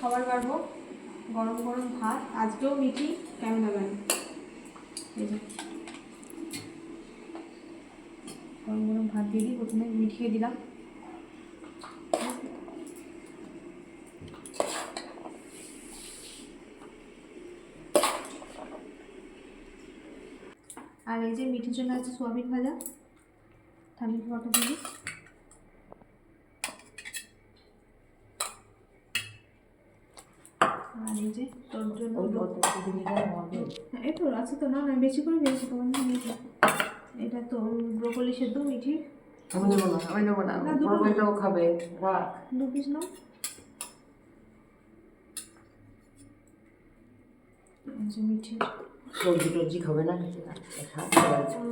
খাবার বাড়বো, গরম গরম ভাত। আজকেও মিঠি ক্যামেরাম্যান। এই যে গরম গরম ভাত দিয়ে দিই, প্রথমে মিঠিয়ে দিলাম। আর এই যে মিঠির জন্য আছে সোয়াবিন ভাজা, ঠান্ডা খাবারটা দিই। আর এই যে তোর জন্য এই তো আছে তো, না না বেশি করে দিয়েছি তোমার। এটা তো ব্রোকলি সেদ্ধ মিঠি। আমি নেবো না, আমি নেবো না, ব্রোকলিটাও খাবে। রাখ 2 পিস নাও। মিঠি সবজি টবজি খাবে না,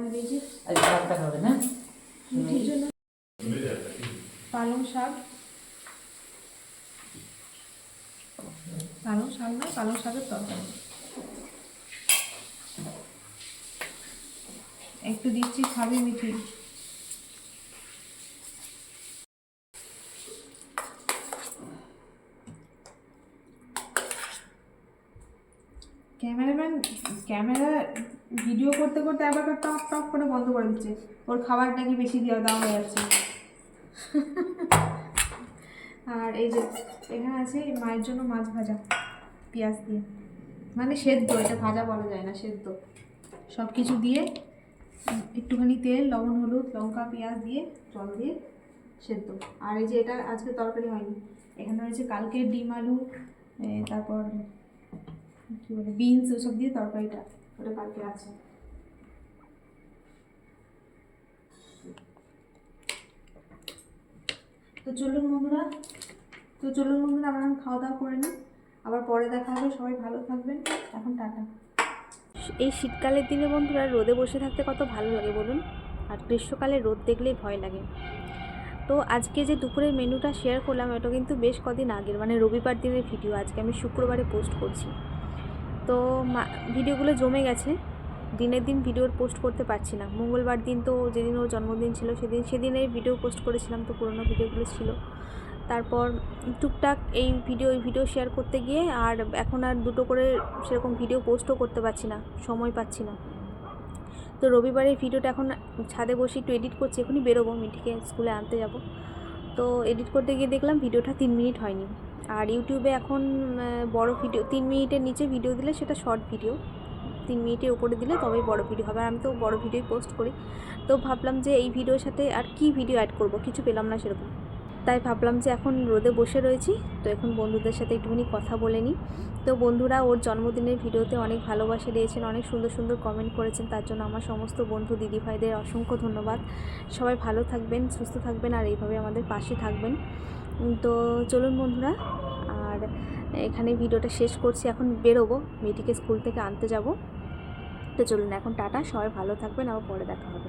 আর এই যে ভাতটা খাবে না। মিঠির জন্য পালং শাক, পালং শাক না, পালং শাকের তরকারি একটু দিচ্ছি, খাবে মিঠি। ক্যামেরাম্যান ক্যামেরা ভিডিও করতে করতে আবার টপ টপ করে বন্ধ করে দিচ্ছে। ওর খাবারটা কি বেশি দেওয়া হয়ে যাচ্ছে। আর এই যে এখানে আছে মায়ের জন্য মাছ ভাজা পেঁয়াজ দিয়ে, মানে সেদ্ধ, এটা ভাজা বলা যায় না, সেদ্ধ। সব কিছু দিয়ে একটুখানি তেল, লবণ, হলুদ, লঙ্কা, পেঁয়াজ দিয়ে জল দিয়ে সেদ্ধ। আর এই যে এটা আজকে তরকারি হয়নি, এখানে রয়েছে কালকের ডিম আলু, তারপর কী বলে বিনস, ওসব দিয়ে তরকারিটা, ওটা কালকে আছে। তো চলুন বন্ধুরা আমরা এখন খাওয়া দাওয়া করে নিই, আবার পরে দেখা হবে। সবাই ভালো থাকবেন, এখন টাটা। এই শীতকালের দিনে বন্ধুরা রোদে বসে থাকতে কত ভালো লাগে বলুন, আর গ্রীষ্মকালে রোদ দেখলেই ভয় লাগে। তো আজকে যে দুপুরের মেনুটা শেয়ার করলাম, এটা কিন্তু বেশ কদিন আগের, মানে রবিবার দিনের ভিডিও। আজকে আমি শুক্রবারে পোস্ট করছি। তো ভিডিওগুলো জমে গেছে, দিনের দিন ভিডিও পোস্ট করতে পারছি না। মঙ্গলবার দিন তো যেদিন ওর জন্মদিন ছিল সেদিনের ভিডিও পোস্ট করেছিলাম, তো পুরোনো ভিডিওগুলো ছিল। তারপর টুকটাক এই ভিডিও শেয়ার করতে গিয়ে আর এখন আর দুটো করে সেরকম ভিডিও পোস্টও করতে পারছি না, সময় পাচ্ছি না। তো রবিবারের ভিডিওটা এখন ছাদে বসে একটু এডিট করছি, এখনই বেরোবো, মিঠিকে স্কুলে আনতে যাব। তো এডিট করতে গিয়ে দেখলাম ভিডিওটা 3 মিনিট হয়নি। আর ইউটিউবে এখন বড় ভিডিও 3 মিনিটের নিচে ভিডিও দিলে সেটা শর্ট ভিডিও, 3 মিনিটের উপরে দিলে তবেই বড় ভিডিও হবে। আর আমি তো বড় ভিডিওই পোস্ট করি। তো ভাবলাম যে এই ভিডিওর সাথে আর কি ভিডিও অ্যাড করব, কিছু পেলাম না সেরকম। তাই ভাবলাম যে এখন রোদে বসে রয়েছি, তো এখন বন্ধুদের সাথে একটুখানি কথা বলে নিই। তো বন্ধুরা ওর জন্মদিনের ভিডিওতে অনেক ভালোবাসা দিয়েছেন, অনেক সুন্দর সুন্দর কমেন্ট করেছেন, তার জন্য আমার সমস্ত বন্ধু দিদিভাইদের অসংখ্য ধন্যবাদ। সবাই ভালো থাকবেন, সুস্থ থাকবেন, আর এইভাবে আমাদের পাশে থাকবেন। তো চলুন বন্ধুরা, আর এখানে ভিডিওটা শেষ করছি, এখন বেরোবো, মিঠিকে স্কুল থেকে আনতে যাব। তো চলুন এখন টাটা, সবাই ভালো থাকবেন, আবার পরে দেখা হবে।